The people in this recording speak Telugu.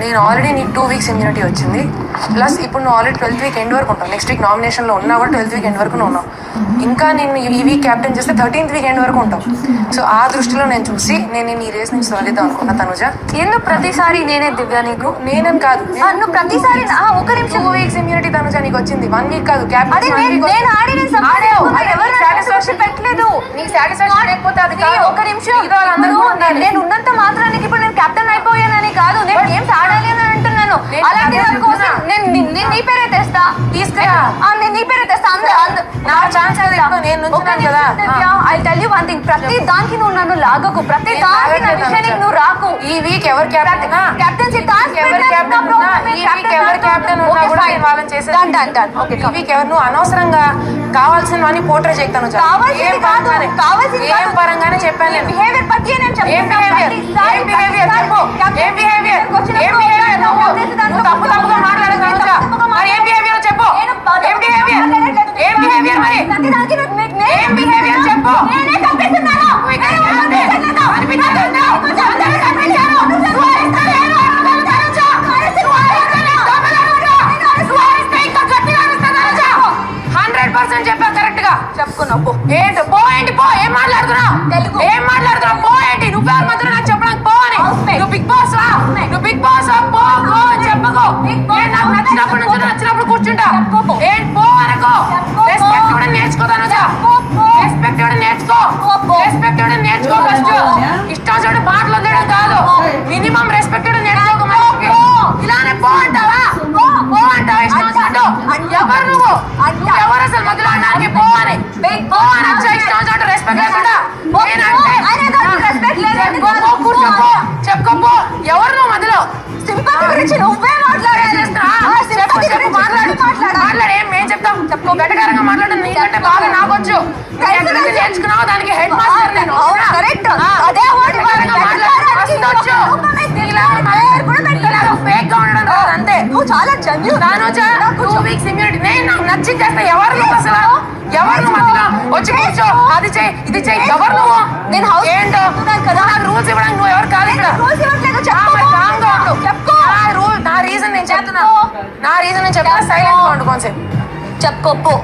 నేను ఆల్రెడీ నీకు 2 weeks ఇమ్యూనిటీ వచ్చింది, ప్లస్ ఇప్పుడు నువ్వు ఆల్రెడీ 12th week ఎండ్ వరకు ఉంటావు. నెక్స్ట్ వీక్ నామినేషన్లో ఉన్నా కూడా 12th week ఎండ్ వరకు ఉన్నావు. ఇంకా నేను ఈ వీక్ క్యాప్టెన్ చేస్తే 13th week ఎండ్ వరకు ఉంటావు. సో ఆ దృష్టిలో నేను చూసి నేను ఈ రేస్ నుంచి తొలగిద్దాం అనుకున్నా. తనుజ, ఎందుకు ప్రతిసారి నేనే దివ్య నీకు? నేనని కాదు, నువ్వు ప్రతిసారి ఒక నిమిషం 2 weeks ఇమ్యూనిటీ తనుజ నీకు వచ్చింది, 1 week కాదు. పెట్టలేదు. నీకు సాటిస్ఫాక్షన్ లేకపోతే అది కాదు. ఒక నిమిషం, నేను ఉన్నంత మాత్రానికి ఇప్పుడు నేను కెప్టెన్ అయిపోయానని కాదు, నేను గేమ్స్ ఆడాలి అని అంటున్నాను. అలాంటి దాని కోసం నేను నీ పేరే తెస్తా, తీసుకురా. నేను నీ పేరే తెస్తా. నా ఛాన్స్ నేను కదా. I tell you one thing, ప్రతి దానికి నువ్వు నన్ను లాగకు, ప్రతి దానికి నా విషయానికి నువ్వు రాకు. ఈ వీక్ ఎవరు క్యాప్టెన్, కెప్టెన్సీ ఎవరు క్యాప్టెన్ ఉన్నా కూడా నేను వాళ్ళని చేసేది. ఈ వీక్ ఎవరు నువ్వు అనవసరంగా కావాల్సినవన్నీ పోర్ట్రే చేయతాను. ఏం పరంగానే చెప్పాను నేను. బిహేవియర్ పట్టి నేను చెప్పాను. ఏం బిహేవియర్ చెప్పు. ఏం బిహేవియర్ నువ్వు తప్పుగా మాట్లాడగలవు. మరి ఏం బిహేవియర్ చెప్పు. ఏం బిహేవియర్ మరి ఏం బిహేవియర్ చెప్పు. చెప్పా కరెక్ట్ గా చెప్పుకున్నావు. ఏంటి పో, ఏంటి పో, ఏం మాట్లాడుతున్నావు, ఏం మాట్లాడుతున్నావు, పో ఏంటి నువ్వు ఎవరి మధ్య నాకు చెప్పడానికి పో అని. నువ్వు బిగ్ బాస్ పో అని చెప్పకు. నాకు నచ్చినప్పుడు కూర్చుంటా. ఏంటి పో అనుకో. రెస్పెక్ట్ కూడా నేర్చుకోదాను. రెస్పెక్ట్ కూడా నేర్చుకో ఫస్ట్. ఇష్టం చూడు మాటలు వదిలేయడం కాదు, మినిమం రెస్పెక్ట్ కూడా నేర్చుకోక. ఇలానే పో అంటావా, ఇష్టం వచ్చినట్టు. ఎవరు నువ్వు, ఎవరు అసలు మధ్యలో అన్నానికి పో అని వచ్చా. ఇష్టం వచ్చినట్టు రెస్పెక్ట్ లేకుండా చెప్పుకోపో. ఎవరు నువ్వు మధ్యలో? నువ్వే మాట్లాడు. ఏం చెప్తాం చెప్పుకో. గట్టకారంగా మాట్లాడడం నీకంటే బాగా నాకొచ్చు. నేర్చుకున్నావు, దానికి హెడ్ మాస్టర్ నేను. ఫేక్ గా ఉండడం కాదు, అంతే. నువ్వు చాలా దానొచ్చా 2 weeks ఇమ్యూనిటీ. నేను నాకు నచ్చింది చేస్తా. ఎవరు నువ్వు అసలు? ఎవరు నువ్వు మధ్యలో వచ్చి కూర్చో, అది చెయ్యి, ఇది చెయ్యి. ఎవరు నువ్వు? నేను ఏంటో నాకు రూల్స్ ఇవ్వడానికి నువ్వు ఎవరు కాదు ఇక్కడ. నా రీజన్ నేను చెప్తున్నా. సైలెంట్ గా ఉండు కొంచెం. చెప్పుకోపో.